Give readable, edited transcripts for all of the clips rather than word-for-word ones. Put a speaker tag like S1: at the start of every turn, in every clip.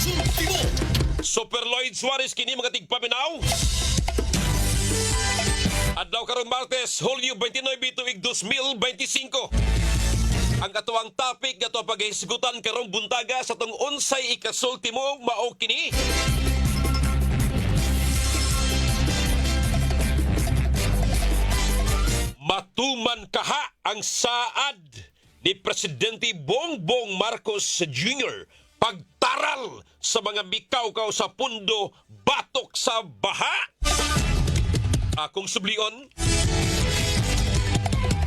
S1: ikasulti mo.
S2: Super Lloyd Suarez kini mga tigpaminaw. Adlaw karong Martes, Hulyo 29 tuig 2025. Ang katuwang topic nga to paghisgutan karong buntaga sa tong unsay ikasulti mo mao kini. Matuman kaha ang saad ni Presidente Bongbong Marcos Jr. pagtaral sa mga mikaw-kaw sa pundo batok sa baha. Akong sublion,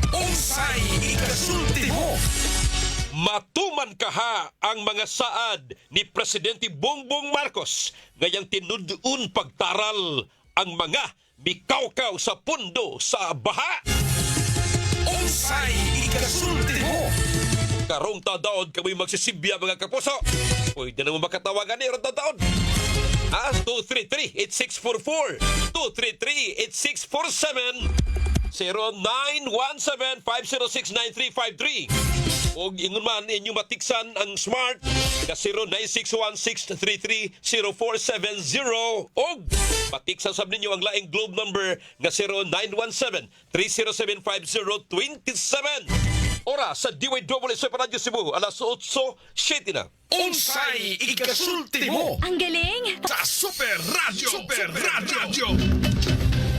S1: Unsay ikasulti mo.
S2: matuman kaha ang mga saad ni Presidente Bongbong Marcos ngayang tinudun pagtaral ang mga mikaw-kaw sa pundo sa baha.
S1: Unsay ikasulti mo.
S2: Karong tadaod kami magsisibya mga kapuso. Pwede na mo makatawagan ni Karong tadaod. 233-8644 233-8647 0917-506-9353 o ingon man inyong matiksan ang smart ka 0961-633-0470 o matiksan sab ninyo ang laing globe number nga 0917-307-5027. Ora sa DYWS Radyo Cebu, alas 8:07 na.
S1: Unsay ikasulti mo.
S3: Ang galing!
S1: Sa Super Radio. Super Radio.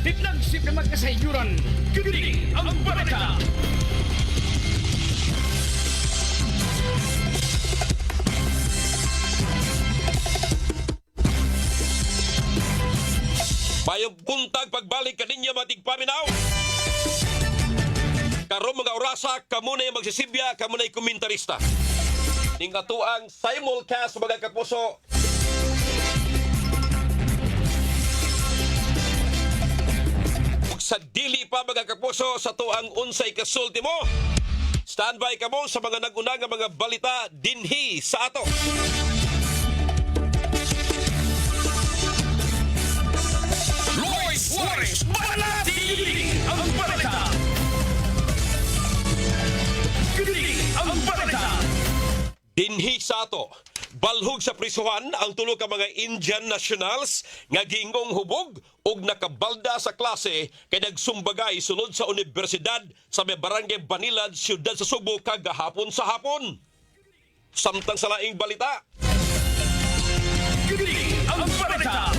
S4: Titlang sip na magkasayuran. Kini ang baraka.
S2: Mayong buntag pagbalik kaninyo matigpaminaw. Karon mga orasa, kamo na yung magsisibya, kamo na yung komentarista. Ning atuang simulcast mga kapuso. Ug sa dili pa mga kapuso sa tuang unsay kasulti mo. Standby kamo sa mga nag-una nga mga balita dinhi sa ato.
S1: Lloyd Suarez.
S4: Kini ang baraka. Kini ang baraka.
S2: Dinhi sa ato, balhog sa prisuhan ang tulo ka mga Indian nationals nga giingong hubog ug nakabalda sa klase kay nagsumbagay sulod sa universidad sa may barangay Banilad, siyudad sa Subo kagahapon sa hapon. Samtang sa laing balita,
S4: Kini ang baraka.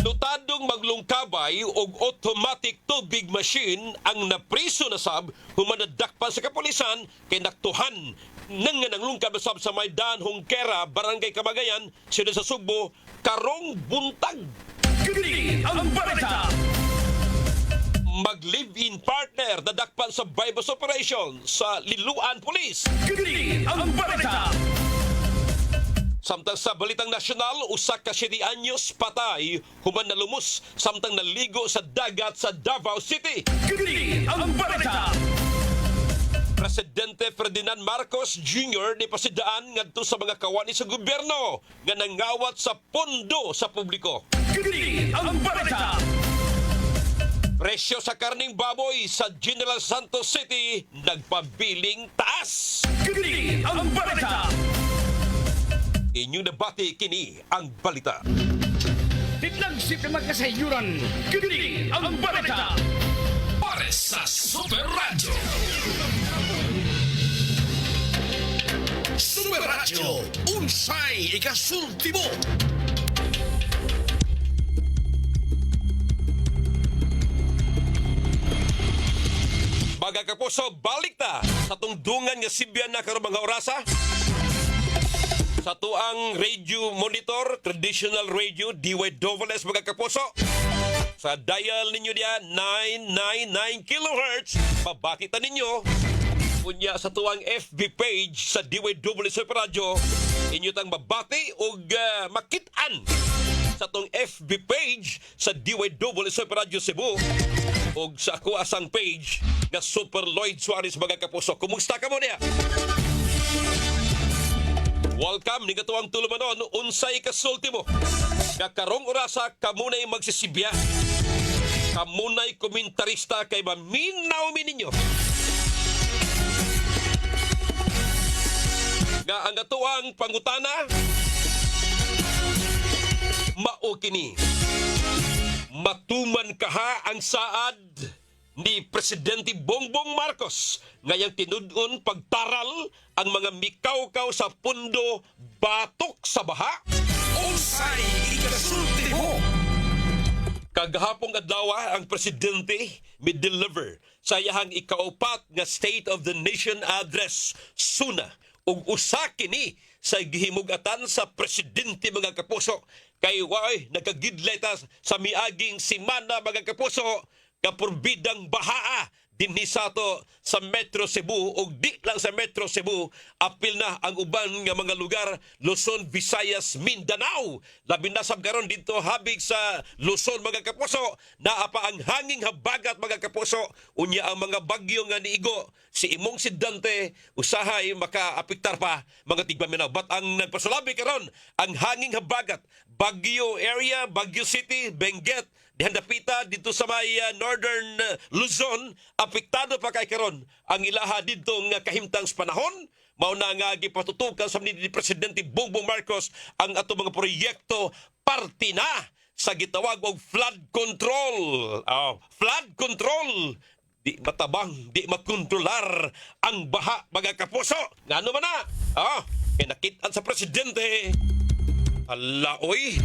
S2: notadong maglungkabay og automatic tubig machine ang napriso na sab humanadakpan sa kapulisan kay naktuhan nang nanglungkab sab sa Maydan Hongkera, Barangay Camagayan, siyudad sa Subo karong buntag.
S4: Kini ang baraka.
S2: Mag-live-in partner nadakpan sa bypass operation sa Liluan Police.
S4: Kini ang baraka.
S2: Samtang sa balitang nasyonal, usa ka 7 anyos patay human nalumos samtang naligo sa dagat sa Davao City.
S4: Kini ang baraka.
S2: Presidente Ferdinand Marcos Jr. ni pasidaan ngadto sa mga kawani sa gobyerno nga nangawat sa pondo sa publiko.
S4: Kini ang baraka.
S2: Presyo sa karning baboy sa General Santos City nagpabiling taas.
S4: Kini ang baraka.
S2: Inyong nabati kini ang balita.
S4: Titlang sip na magkasayuran. Kini ang baraka.
S1: Pares sa Super Radio. Super Radio. Unsay ikasulti mo.
S2: Mga kapuso, balik ta sa tungdungan nga Sibyan na karong mga orasa. Sa tuang radio monitor, traditional radio, DYWS mga kapuso. Sa dial ninyo diya, 999 kHz. Pabakitan ninyo. Unya sa tuang FB page sa DYWS Radio, inyo tang mabati o makitaan sa tong FB page sa DYWS Radio Cebu o sa ako asang page na Super Lloyd Suarez mga kapuso. Kumusta ka mo niya? Welcome ni katuwang tulumanon, unsay kasulti mo. Kakarong orasa, kamunay magsisibya. Kamunay komentarista kay maminaw ninyo. Nga ang katuwang pangutana, mao kini. Matuman kaha ang saad ni Presidente Bongbong Marcos ngayang tinud-on pagtaral ang mga mikawkaw sa pundo batok sa baha.
S1: Unsay ikasulti mo?
S2: Kagahapong adlaw ang presidente mi-deliver sa iyahang ikaupat nga State of the Nation address suna ug usa kini sa gihimug-atan sa presidente mga kapuso kay waoy nagkagidlay ta sa miaging semana mga kapuso kapurbidang bahaa dinhi sa to sa Metro Cebu ug di lang sa Metro Cebu apil na ang uban nga mga lugar Luzon, Visayas, Mindanao labi na sab karon dito habig sa Luzon mga kapuso naa pa ang hanging habagat mga kapuso unya ang mga bagyo nga niigo si imong sidante usahay makaapektar pa mga tigpaminaw but ang nagpasulabi karon ang hanging habagat Baguio area, Baguio City, Benguet dihandapita dito sa may Northern Luzon, apektado pa kay karon ang ilaha dito nga kahimtang sa panahon. Mao na nga gipatutukan sa ni Presidente Bongbong Marcos ang ato mga proyekto parte na sa gitawag og flood control. Flood control. Di matabang, di makontrolar ang baha mga kapuso. Ngano man na? Kinakitaan sa presidente. Alaoy,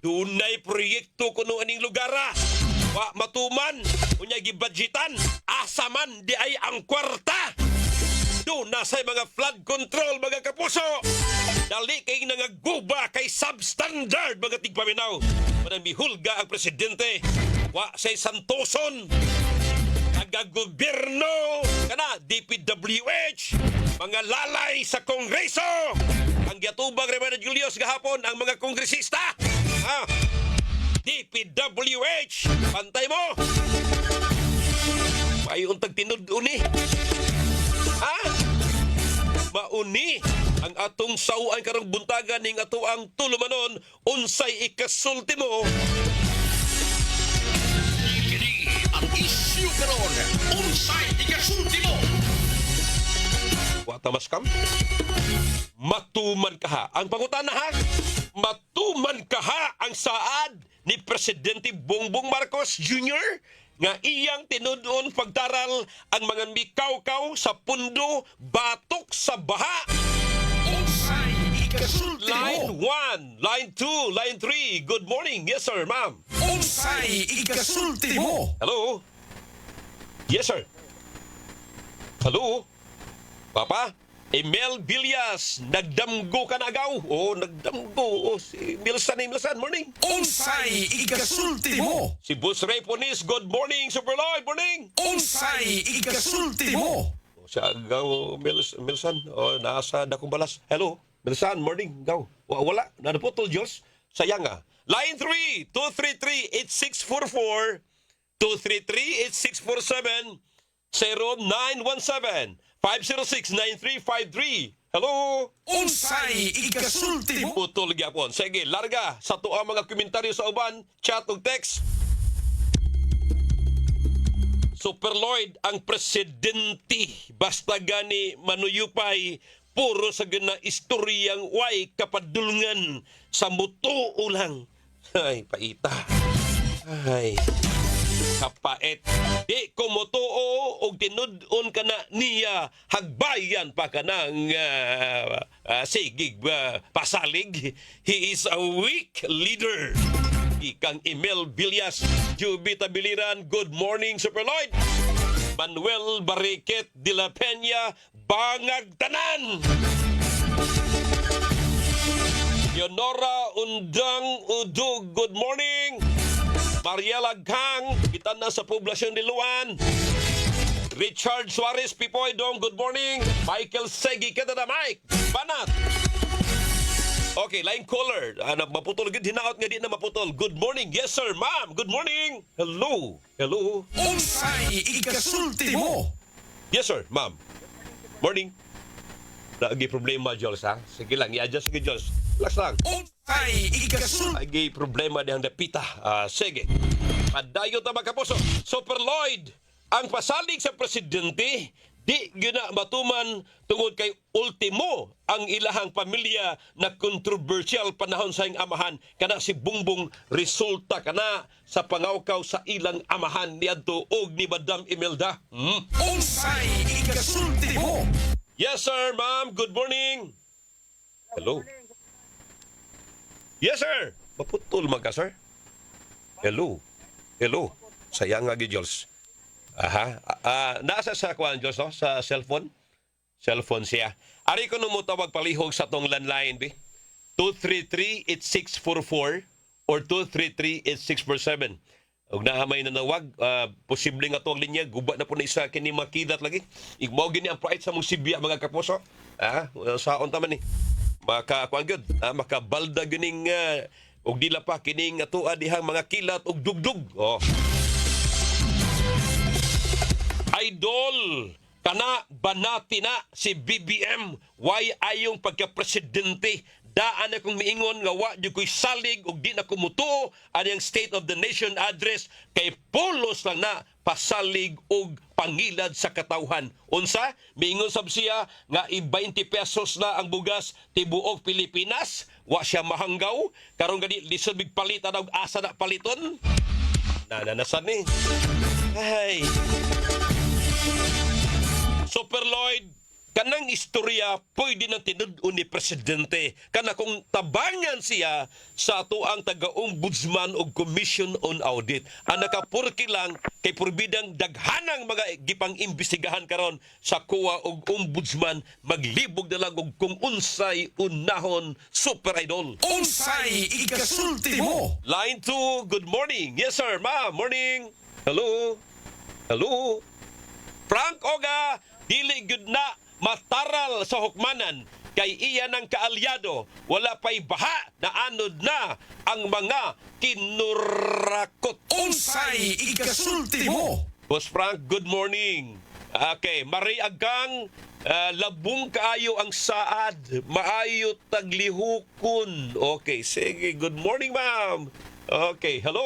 S2: dunay proyekto kuno aning lugara. Wa matuman, unya gibudgetan, asa man di ay ang kwarta. Do na say mga flood control mga kapuso. Dali kay nangaguba kay substandard mga tigpaminaw. Manang mihulga ang presidente. Wa say santoson. Nagagobyerno kana DPWH, mga lalay sa Kongreso. Ang giatubang Reverend Julius gahapon ang mga kongresista. DPWH, pantay mo. Mayon tag tinud-uni. Mauni ang atong sawaan karong buntagan ning ato ang tulumanon unsay ikasulti mo.
S1: Kini ang isyu karon. Unsay ikasulti mo?
S2: Watamas kam? Matuman kaha. Ang pangutana ha? Matuman kaha ang saad ni Presidente Bongbong Marcos Jr. nga iyang tinudon pagtaral ang mga mikawkaw sa pundo batok sa baha.
S1: Unsay ikasulti
S2: Line
S1: mo?
S2: 1, Line 2, Line 3. Good morning. Yes, sir, ma'am.
S1: Unsay ikasulti mo?
S2: Hello? Yes, sir. Hello? Papa? Mel Villas, nagdamgo ka na agaw. Nagdamgo. Si Milsan, morning.
S1: Unsay ikasulti mo?
S2: Si Boss Ray Ponis, good morning, Super Lloyd, morning.
S1: Unsay ikasulti mo?
S2: Si agaw, Milsan, nasa dakong balas. Hello, Milsan, morning, gaw. Wala, nadaputol, Diyos. Sayang nga. Line 3, 233-8644, 233-8647, 0917, 506-9353. Hello?
S1: Unsay ikasulti mo?
S2: Putol gyapon. Sige, larga sa tuang mga komentaryo sa uban, chat ug text. Super Lloyd ang presidente basta gani manuyupay puro sa gana istoryang way kapadulngan sa mutuo lang. Ay, paita. Ay, kapait. Di ko motuo og tinud-on ka na niya hagbayan pa ka ng sigig pasalig. He is a weak leader. Ikang Emel Villas, Jubita Biliran, good morning Super Lloyd. Manuel Barriquet de la Peña, Bangag Tanan. Leonora Undang Udug, good morning. Mariela Gang, kita na sa poblasyon ni Luan. Richard Suarez, Pipoy Dong, good morning. Michael Segi, kita na Mike. Banat. Okay, line caller. Maputol agad, hinaot nga di na maputol. Good morning. Yes, sir, ma'am. Good morning. Hello. Hello.
S1: Unsay ikasulti mo?
S2: Yes, sir, ma'am. Morning. Lagi problema, Jules, ha? Sige lang, i-adjust sige, Jules. Relax lang.
S1: Unsay ikasulti?
S2: Lagi problema diyang dapita. Sige. Padayo ta mga kapuso. Super Lloyd, ang pasalig sa presidente, di gyud na matuman tungod kay ultimo ang ilahang pamilya na controversial panahon sa iyang amahan kana si Bongbong resulta kana sa pangawkaw sa ilang amahan niadto og ni Madam Imelda.
S1: Unsay ikasulti mo?
S2: Yes sir, ma'am. Good morning. Hello. Yes sir. Maputol man ka sir. Hello. Hello. Sayang nga Jules. Aha. Nasa sa kuan Jules no? Sa cellphone. Cellphone siya. Ari ko nung tawag palihog sa tong landline bi. 233-8644 or 233-8647. Ug nahamay na nawag, posible nga to ang linya, guba na po na isa kini makidat lagi. Igmao gini ang price sa mong Sibya mga kapuso. Saon ta man ni. Maka kuan gyud, makabalda gining og dila pa kining atoa dihang mga kilat ug dugdug. Oh. Idol, kana banati na si BBM, why ayong pagka-presidente? Daan akong miingon nga wa di ko'y salig ug di na kumutuo ang State of the Nation address kay pulos lang na pasalig og pangilad sa katawhan. Unsa? Miingon sab siya nga 20 pesos na ang bugas tibuok Pilipinas. Wa siya mahanggaw. Karon gani lisod big palitan og asa na paliton. Nananasan ni. Ay. Super Lloyd, kanang istorya pwede nang tinud-on ni Presidente. Kana kung tabangan siya sa atoang taga-ombudsman o Commission on Audit. Ang nakapurki lang kay purbidang daghanang mga gipang imbestigahan karon sa COA o ombudsman maglibog na lang og kung unsay unahon Super Idol.
S1: Unsay ikasulti mo?
S2: Line 2, good morning. Yes sir, ma'am. Morning. Hello. Hello. Frank Oga, dili gyud na mataral sa hukmanan kay iya ng kaalyado. Wala pa'y baha na anod na ang mga kinurakot.
S1: Unsay ikasulti mo?
S2: Boss Frank, good morning. Okay, mariagang labong kaayo ang saad. Maayo taglihukon. Okay, sige. Good morning, ma'am. Okay, hello.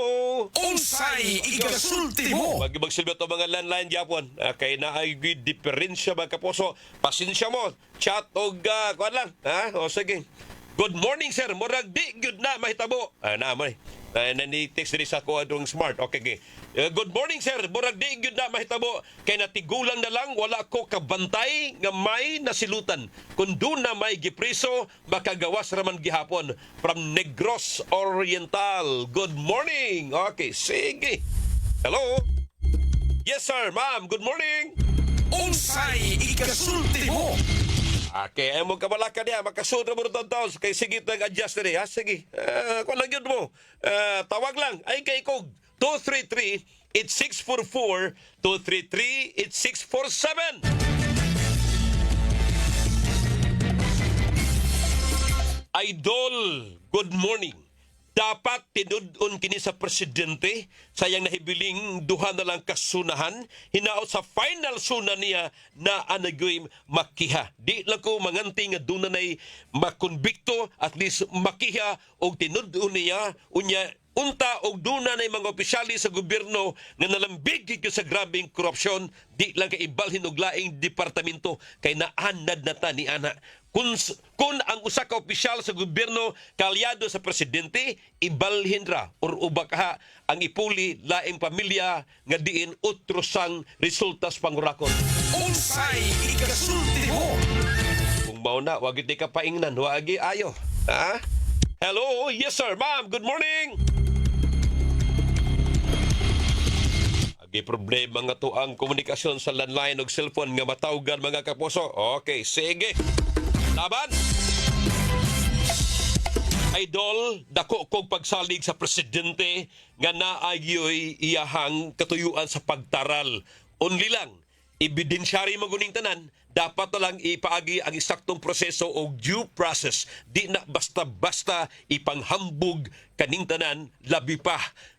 S1: Unsay ikasulti mo?
S2: Magsilbi ito mga landline Japon. Kaya na ay diferensya mga kapuso. Pasensya mo. Chat o kuwan lang. O sige. Good morning sir. Murag di good na mahitabo. Naamay. Nani-text rin sa ko adong smart. Okay. Good morning sir. Murag di good na mahitabo. Kaya natigulang na lang. Wala ko kabantay nga may nasilutan. Kung doon na may gipriso, makagawas raman gihapon. From Negros Oriental. Good morning. Okay. Sige. Hello. Yes sir. Ma'am. Good morning.
S1: Unsay ikasulti mo?
S2: Okay, ay mo kabalaka niya, makasunod mo rin taon kay sige nag-adjust na niya. Sige, kung lang yun mo. Tawag lang, ay kay Kog, 233-8644, 233-8647. Idol, good morning. Dapat tinud-on kini sa presidente sayang nahibiling duha na lang kasunahan hinaot sa final suna niya na anagoy makiha. Di lang ko manganti nga doon nay makonbikto at least makiha og tinud-on niya unya unta og duna nay mga opisyali sa gobyerno nga nalambig gyud sa grabing korupsyon. Di lang kay ibalhin og laing departamento kay naanad na ta ni ana. Kung ang usa ka opisyal sa gobyerno kaalyado sa presidente, ibalhin ra or ubakaha ang ipuli laing pamilya nga diin utrosang resultas pangurakot.
S1: Unsay ikasulti mo?
S2: Kung mao na, wag di ka paingnan, wagi ayo. Hello, yes sir, ma'am, good morning. Agi problema nga to ang komunikasyon sa landline o cellphone nga matawgan mga kapuso. Okay, sige. Laban! Idol, dako kong pagsalig sa presidente nga naayoy iyahang katuyuan sa pagtaral. Only lang, ebidensyari maguning tanan, dapat na lang ipaagi ang eksaktong proseso o due process. Di na basta-basta ipanghambog kaning tanan, labi pa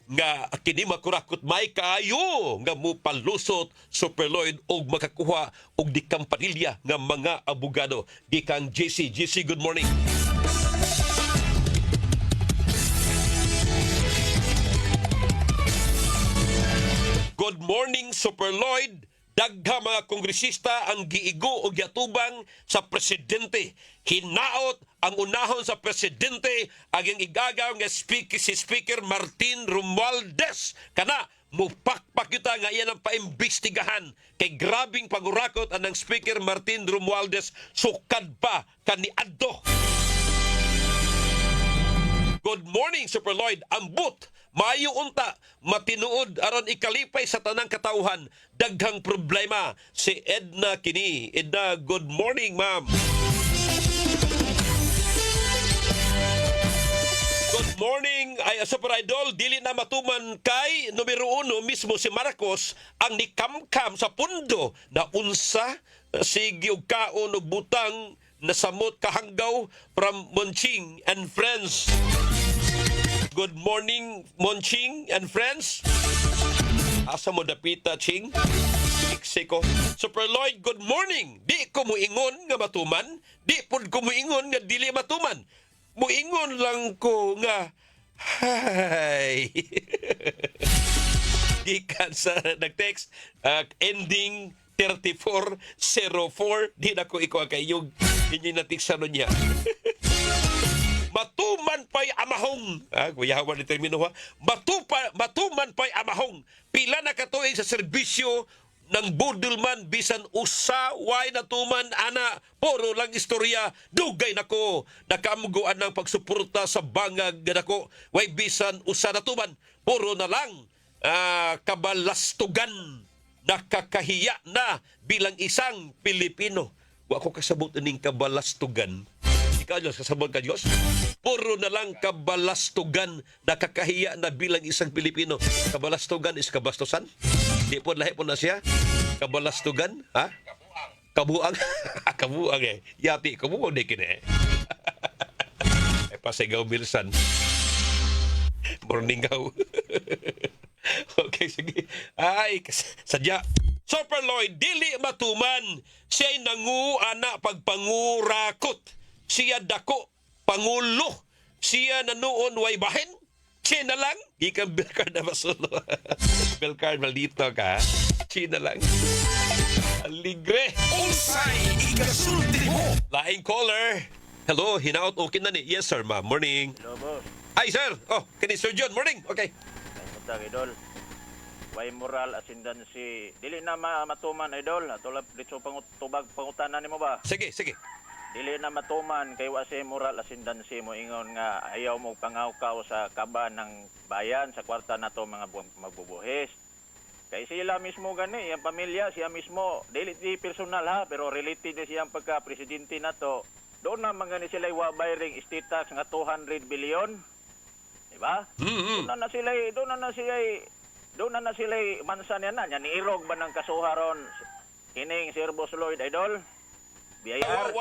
S2: nga kini makurakot may kaayo nga mo palusot Super Lloyd og makakuha og di kampanilya nga mga abogado. Di kang JC. JC, good morning. Good morning, Super Lloyd. Dagha mga kongresista ang giigo o giatubang sa presidente. Hinaot ang unahon sa presidente ang iyang igagaw nga si Speaker Martin Romualdez. Kana, mupakpak kita nga iyan ang paimbestigahan kay grabing pagurakot anang Speaker Martin Romualdez sukad pa kaniadto. Good morning, Super Lloyd. Ambot, maayo unta, matinuod aron ikalipay sa tanang katawhan. Daghang problema. Si Edna kini. Edna, good morning, ma'am. Good morning, ay Super Idol. Dili na matuman kay numero 1 mismo si Marcos ang nikamkam sa pundo na unsa sige og kaon og butang nasamot kahanggaw from Monching and friends. Good morning, Monching and friends. Asa mo dapita, Ching? Mexico. Super Lloyd, good morning. Di ko muingon nga matuman. Di pud ko muingon nga dili matuman. Muingon lang ko nga, hi. Gikan sa nag-text, ending 3404. Di na ko ikaw kayog. Hindi natiksa nun niya. Matuman pa'y amahong. Kuyawan ni termino ha. Matuman pa'y amahong. Pila na katuig sa serbisyo ng budulman bisan usa way natuman ana puro lang istorya dugay nako nakaamguan ng pagsuporta sa bangag nako way bisan usa natuman puro na lang kabalastugan nakakahiya na bilang isang Pilipino. Wa ko kasabot ining kabalastugan. Ikaw Diyos, kasabot ka Diyos? Puro na lang kabalastugan nakakahiya na bilang isang Pilipino. Kabalastugan is kabastusan? Di po lahi po na siya. Kabalastugan, ha? Kabuang. Kabuang eh. Yati, kabuang di kini eh. Pasigaw Milsan. Morning gaw. Okay, sige. Ay, sadya. Super Lloyd, dili matuman. Siya'y nanguana pagpangurakot. Siya dako, pangulo. Siya nanuon way bahin. Siya na lang. Ikaw Belcard na masulo. Belcard, maldito ka. Siya na lang. Aligre.
S1: Unsay igasulti mo.
S2: Laing caller. Hello, hinaot okay na ni. Yes, sir, ma'am. Morning.
S3: Hello, boss.
S2: Ay, sir. Oh, kini Sir John. Morning. Okay.
S3: Kamusta, idol? Way moral asindan si... Dili na matuman, idol. Atulad dito tubag pangutanan ni mo ba?
S2: Sige, sige.
S3: Dili na matuman kay wa si moral asindan si mo ingon nga ayaw mo pangawkaw sa kaba ng bayan sa kwarta nato mga magbubuhis. Kay sila mismo gani, yung pamilya, siya mismo, dili di personal ha, pero related na siyang pagka-presidente nato. Doon na mga ni sila wabayring estate tax nga 200 billion. Diba?
S2: Mm-hmm.
S3: Doon na sila mansan yan na. Yan, niirog ba ng kasuharon kining Sir Boss Lloyd, idol? BIR,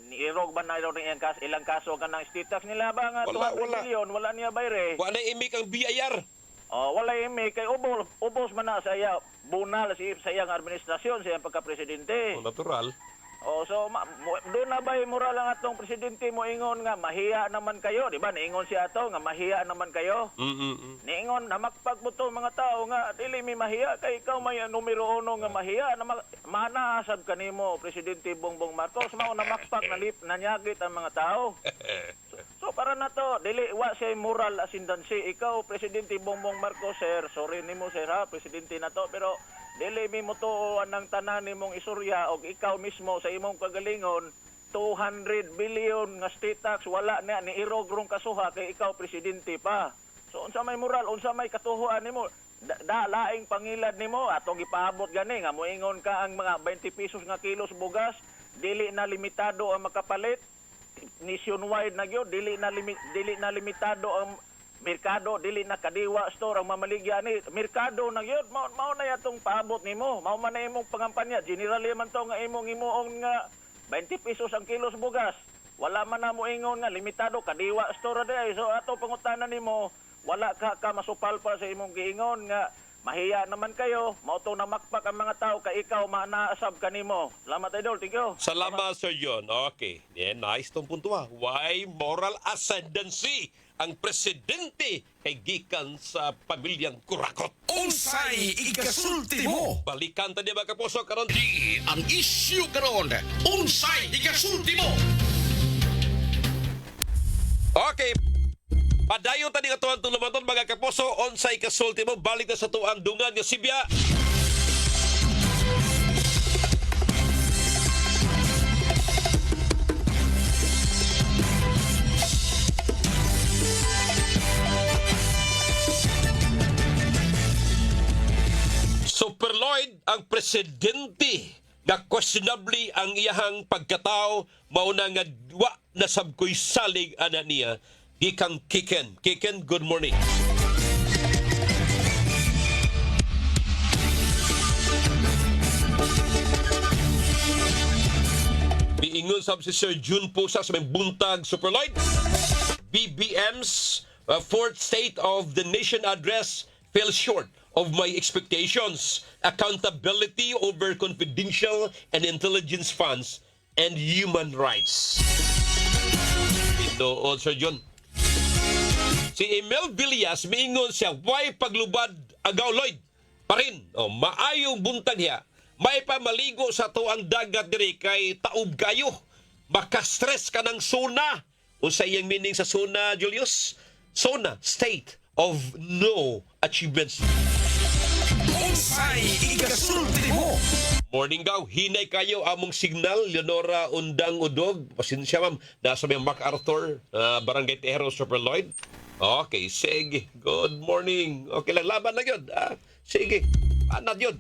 S3: niirog ba na ilang kaso ka ng estate tax nila ba nga 200 billion? Wala niya bayre.
S2: Wala imik ang BIR.
S3: Wala imik. Kay ubos man na sa iya. Bunal sa iyang administrasyon, sa iyang pagka-presidente.
S2: Natural.
S3: So doon na ba moral ang atong presidente mo ingon nga mahiya naman kayo, di ba? Niingon siya ato nga mahiya naman kayo. Niingon namakpag mo to mga tao nga dili mi mahiya kay ikaw may numero 1 nga mahiya na manasab kanimo presidente Bongbong Marcos mao namakpag nanyagit ang mga tao. So para na to dili wa siya moral asindansi ikaw presidente Bongbong Marcos sir, sorry nimo sir ha, presidente na to pero dili mi mo tuoan ng tanan nimong isurya og ikaw mismo sa imong kagalingon 200 billion nga state tax wala na ni irog rong kasuha kay ikaw presidente pa. So unsa may moral, unsa may katuhuan nimo? Laing pangilad nimo atong ipaabot gani nga moingon ka ang mga 20 pesos nga kilos bugas dili na limitado ang makapalit nationwide na gyud dili na limitado ang merkado dili na kadiwa store ang mamaligya ni merkado na gyud mao na yatong paabot nimo mao man na imong pangampanya generally man to nga imong nga 20 pesos ang kilos bugas wala man na mo ingon nga limitado kadiwa store day so ato pangutanan nimo wala ka masupal pa sa imong giingon nga mahiya naman kayo, mauto na makpak ang mga tao, kay ikaw, manaasab kanimo. Salamat, Idol. Thank you.
S2: Salamat, Sir John. Okay. Yeah, nice tong punto ha. Why moral ascendancy ang presidente kay gikan sa pamilyang Kurakot?
S1: Unsay ikasulti mo?
S2: Balikan ta di ba kapuso karon?
S1: Di ang issue karon. Unsay ikasulti mo?
S2: Okay. Padayon tani nga tuwan tulumaton mga kapuso, onsay kasulti mo, balik na sa tuang dungan nga Sibya. Super Lloyd ang presidente nga questionably ang iyahang pagkatao mauna nga wa na sabkoy salig ana niya gikang Kiken. Kiken, good morning. Biingon sab si Sir June Pusa sa may buntag Super Lloyd. BBM's Fourth State of the Nation address fell short of my expectations. Accountability over confidential and intelligence funds and human rights. Inoon, Sir John. Si Emel Villas, miingon siya, why paglubad agaw Lloyd? Pa rin, maayong buntag niya. May pamaligo sa tuang dagat diri kay taob kayo. Makastress ka ng SONA. Unsa iyang meaning sa SONA, Julius? SONA, State of No Achievements.
S1: Unsay ikasulti mo?
S2: Morning daw, hinay kayo among signal, Leonora Undang Udog. Pasensya ma'am, nasa may MacArthur, Barangay Tejero, Super Lloyd. Okay, sige. Good morning. Okay lang, laban na yun. Sige, panad yun.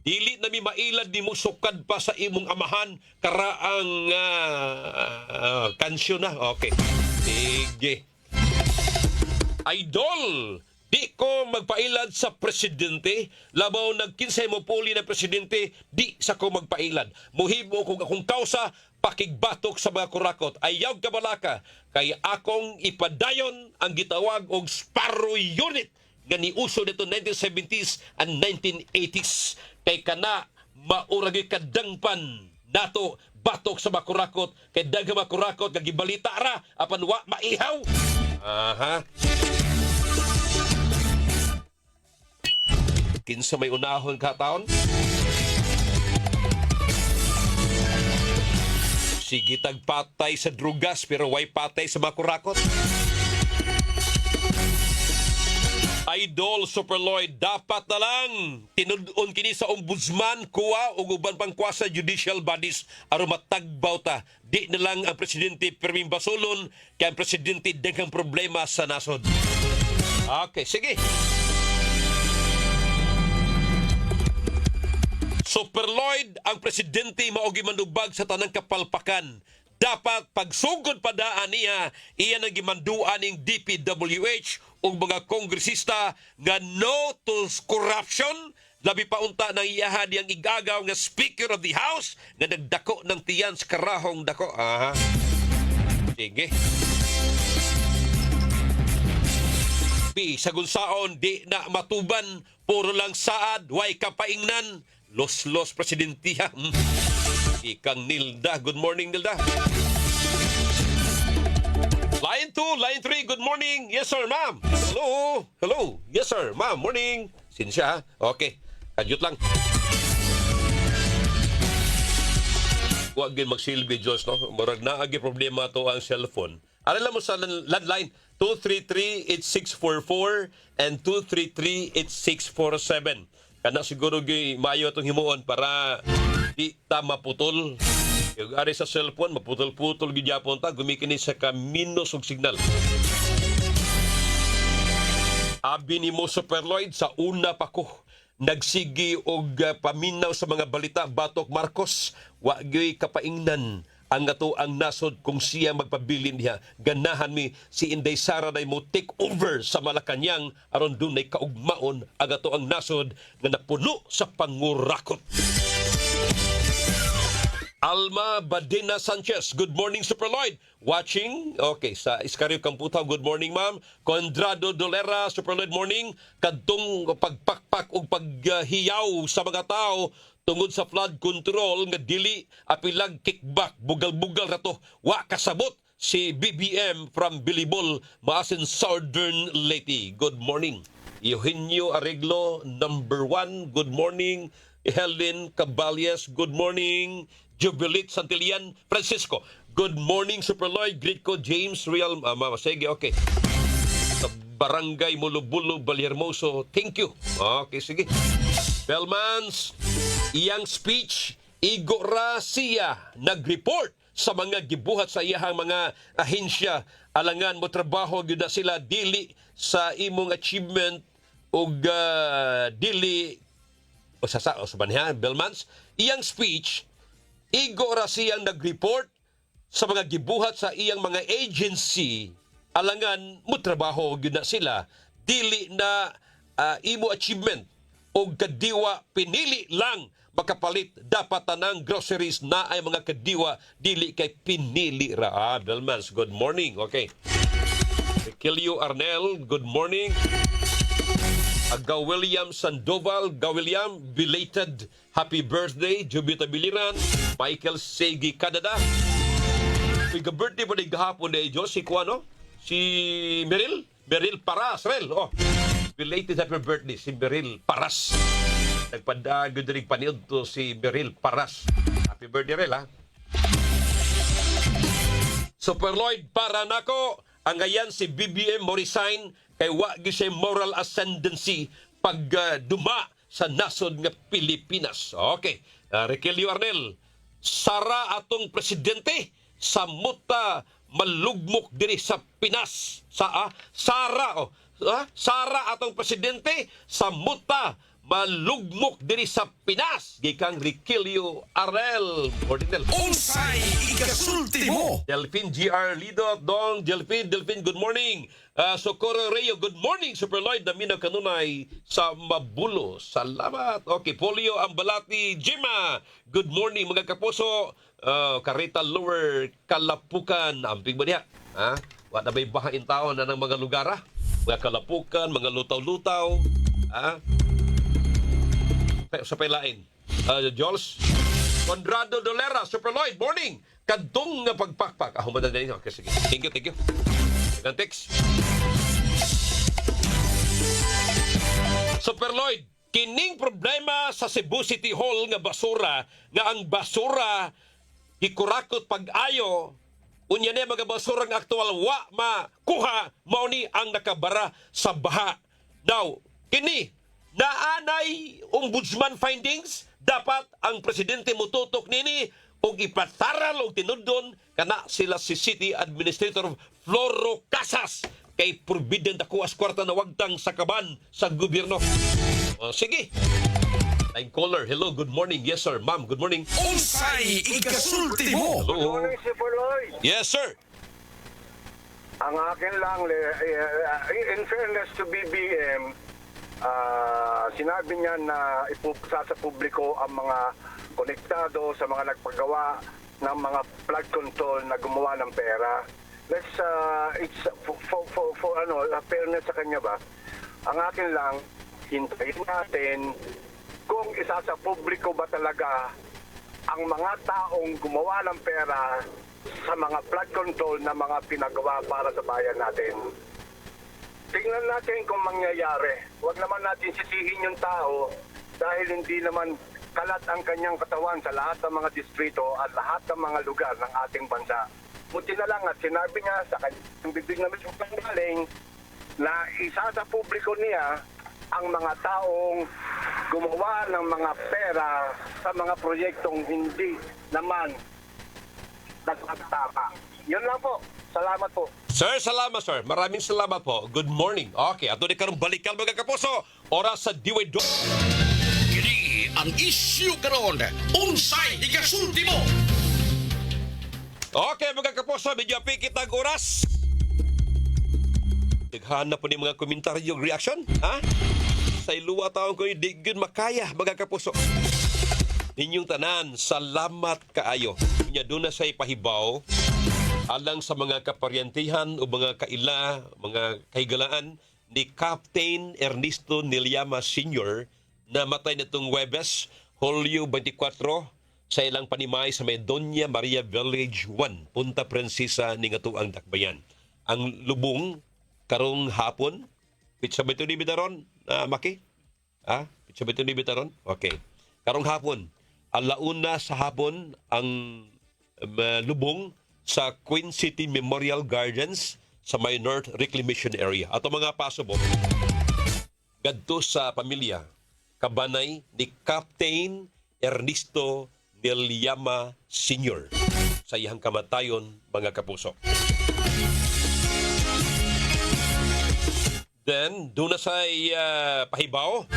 S2: Dili na mi mailad ni mo sukad pa sa imong amahan karaang kansyon na. Okay, sige. Idol, di ko magpailad sa presidente. Labaw nagkinsay mo puli na presidente, di sa ko magpailad. Muhibo kung akong kausa, pakigbatok sa mga Kurakot. Ayaw kabalaka, kay akong ipadayon ang gitawag og Sparrow Unit nga niuso nito 1970s and 1980s. Kay kana mauragi kadangpan nato batok sa mga Kurakot, kay daghang mga Kurakot nga gibalita ra apan wa maihaw. Aha. Kinsa may unahon ka taon? Sige tagpatay sa drugas pero way patay sa mga Kurakot. Idol Super Lloyd, dapat na lang tinudon kini sa ombudsman, kuwa o uban pang kuwa sa judicial bodies aron matagbaw ta. Di na lang ang presidente perming basulon kay ang presidente daghang problema sa nasod. Okay, sige. Super Lloyd, ang presidente maogi manubag sa tanang kapalpakan. Dapat pagsugod pa daan niya, iyan ang gimanduan ng DPWH o mga kongresista nga no to corruption. Labi pa unta ng iyahan yang igagaw nga Speaker of the House nga nagdako ng tiyan sa karahong dako. Aha. Sige. Sa gunsaon, di na matuban, puro lang saad, way kapaingnan, los-los presidentiya. Ikang Nilda. Good morning, Nilda. Line 2, line 3, good morning. Yes, sir, ma'am. Hello. Hello. Yes, sir, ma'am. Morning. Sinsya, okay. Kadyot lang. Huwag din magsilbi, Diyos, no? Marag na agi problema to ang cellphone. Alam mo sa landline, 233-8644 and 233-8647. Kana siguro mayo itong himuon para di ta maputol. Yung ari sa cellphone, maputol-putol gidyapon ta, gumikini sa kaminos og signal. Abi ni mo Super Lloyd, sa una pa ko, nagsigi og paminaw sa mga balita batok Marcos, wa gyoy kapaingnan ang ato ang nasod kung siya magpabilin niya. Ganahan mi si Inday Sara na mo take over sa Malacañang aron dunay kaugmaon ang ato ang nasod nga napuno sa pangurakot. Alma Badina Sanchez, good morning, Super Lloyd. Watching, okay, sa Iscario Camputaw, good morning, ma'am. Condrado Dolera, Super Lloyd, morning. Kadtong pagpakpak o paghiyaw sa mga tao tungod sa flood control nga dili apilag kickback, bugal-bugal ra to. Wa kasabot si BBM from Bilibol, Maasin Southern Leyte. Good morning. Eugenio Arreglo, number 1, good morning. Helen Caballes, good morning. Jubilit Santillan Francisco, good morning, Super Lloyd. Greet ko James Real Mama. Sige, okay. Sa Barangay Mulubulo, Balhermoso, thank you. Okay, sige. Belmans, iyang speech, Igo Racia, nag-report sa mga gibuhat sa iyahang mga ahensya. Alangan mo trabaho, yun na sila, dili sa imong achievement o dili o sa banihan, Belmans. Iyang speech, Igo Racia nag-report sa mga gibuhat sa iyang mga agency. Alangan mo trabaho, yun na sila, dili na imo achievement o kadiwa pinili lang makapalit dapat tanang groceries na ay mga kadiwa dili kay pinili ra. Belmans, good morning. Okay. Kilio Arnel, good morning. Aga William Sandoval, William, belated happy birthday. Jubita Biliran, Michael Segi Canada. Birthday po na gahapon na Diyos, si Kuano? Si Meril Paras, Rel. Oh, belated happy birthday, si Meril Paras. Nagpadagod rin paniod to si Meril Paras. Happy birthday, Rel, ha? Super Lloyd, para nako, ang ngayon si BBM mo resign kay wagi siya moral ascendancy pag duma sa nasod nga Pilipinas. Okay. Rekelio Arnel, sara atong presidente sa muta malugmok diri sa Pinas. Sara atong presidente sa muta malugmok diri sa Pinas. Gikang Rekelio Arnel. Ordinal.
S1: Unsay ikasulti mo?
S2: Delphine GR Lido, Dong, Delphine, good morning. Socorro Reo, good morning, Super Lloyd. Naminaw kanunay sa Mabulo. Salamat. Okay, Polio Ambalati, Jima, good morning, mga kapuso. Carita Lower, Kalapukan, amping ba niya? Wala ba'y bahain tao na ng mga lugar, mga Kalapukan, mga lutaw-lutaw. Sa pailain. Jules, Condrado Dolera, Super Lloyd, morning. Kadtong nga pagpakpak. Madali niyo. Okay, sige. Thank you. Text. Super Lloyd, kining problema sa Cebu City Hall nga basura, nga ang basura hikurakot pag-ayo, unya na mga basura nga aktual wa makuha, mao ni ang nakabara sa baha. Now, kini naanay ombudsman findings, dapat ang presidente mututok nini og ipataral og tinudon kana sila si City Administrator Floro Casas kay forbidden ako as kwarta na wagtang sakaban sa gobyerno. Sige. Line caller. Hello, good morning. Yes, sir. Ma'am, good morning.
S1: Unsay ikasulti mo?
S2: Hello.
S5: Good morning, Super Lloyd.
S2: Yes, sir.
S5: Ang akin lang, in fairness to BBM, sinabi niya na ipupusa sa publiko ang mga konektado sa mga nagpagawa ng mga flood control na gumawa ng pera. Let's it's for fairness sa kanya ba. Ang akin lang, hintayin natin kung isa sa publiko ba talaga ang mga taong gumawa ng pera sa mga flood control na mga pinagawa para sa bayan natin. Tingnan natin kung mangyayari. Huwag naman natin sisihin yung tao dahil hindi naman kalat ang kanyang katawan sa lahat ng mga distrito at lahat ng mga lugar ng ating bansa. Buti na lang at sinabi niya sa kanyang bibig na mismo galing na isa sa publiko niya ang mga taong gumawa ng mga pera sa mga proyektong hindi naman nagpagtama. Yun lang po. Salamat po.
S2: Sir, salamat, sir. Maraming salamat po. Good morning. Okay, ato ni karong balikan mga kapuso. Oras sa D-Way
S1: Kini ang issue karon. Unsay ikasulti mo?
S2: Okay, mga kapuso, medyo pikit ang oras. Naghanap po ni mga komentaryo, reaction, ha? Sa iluwa taong ko yung di makaya, mga kapuso. ninyong tanan, salamat kaayo. Unya doon na sa ipahibaw alang sa mga kaparyentihan o mga kaila, mga kahigalaan ni Captain Ernesto Niliama Sr. na matay nitong Webes, Hulyo 24 sa ilang panimay sa may Doña Maria Village 1, Punta Princesa ni Ngatuang Dakbayan. Ang lubong karong hapon, pitsa ba ito ni Bitaron, Maki? Pitsa ba ito ni Bitaron? Okay. Karong hapon, alauna sa hapon ang lubong sa Queen City Memorial Gardens sa may North Reclamation Area. Ato mga pasubok, gadto sa pamilya, kabanay ni Captain Ernesto Niliama Sr. sa iyang kamatayon, mga kapuso. Then, doon na sa pahibaw.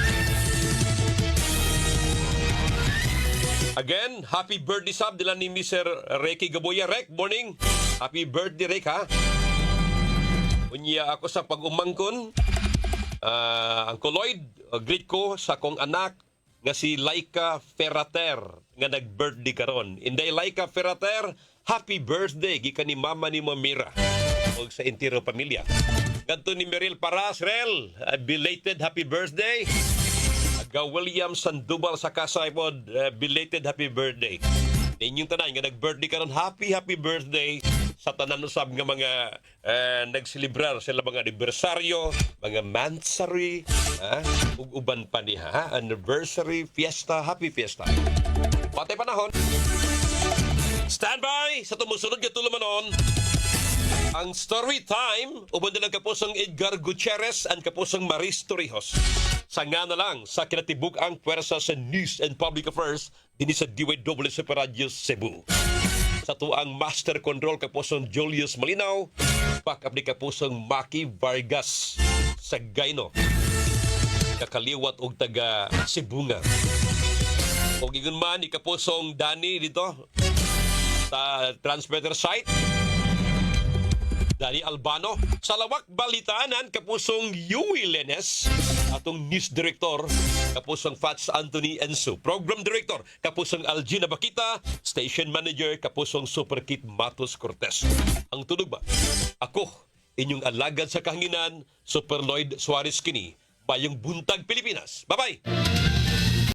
S2: Again, happy birthday sab nila ni Mr. Reky Gaboya. Rek, morning. Happy birthday, Rek, ha? Unya ako sa pag-umangkon. Uncle Lloyd, greet ko sa kong anak nga si Laika Ferrater nga nag-birthday karon. Inday Laika Ferrater, happy birthday gikan ni mama ni Mamira o sa entire pamilya. Ganto ni Meril Paras, Rel, belated happy birthday. Aga William Sandoval sa Kasay pod, belated happy birthday. Ninyong tanan nga nag-birthday karon, happy birthday sa tanan usab nga mga nagselebrar sila mga anibersaryo, mga mansary, ug uban pa ni anniversary, fiesta, happy fiesta. Patay panahon. Standby sa tumusunod nga tulumanon. Ang story time, uban nilang kapusong Edgar Gutierrez and kapusong Maris Torrijos. Sanga na lang sa kinatibuk ang pwersa sa News and Public Affairs din sa DYWC Radio Cebu. Sa tuang Master Control kapusong Julius Malinaw, backup ni kapusong Maki Vargas sa Gaino. Kakaliwat og taga Sibunga. O gigun man ni kapusong Dani dito sa transmitter site. Dani Albano, sa Lawak Balitanan, kapusong Yui Lenes, atong news director, kapusong Fats Anthony Enso, program director, kapusong Algina Bakita, station manager, kapusong Superkit Matos Cortez. Ang tunog ba? Ako, inyong alagad sa kahanginan, Super Lloyd Suarez kini, Bayong Buntag, Pilipinas. Bye-bye!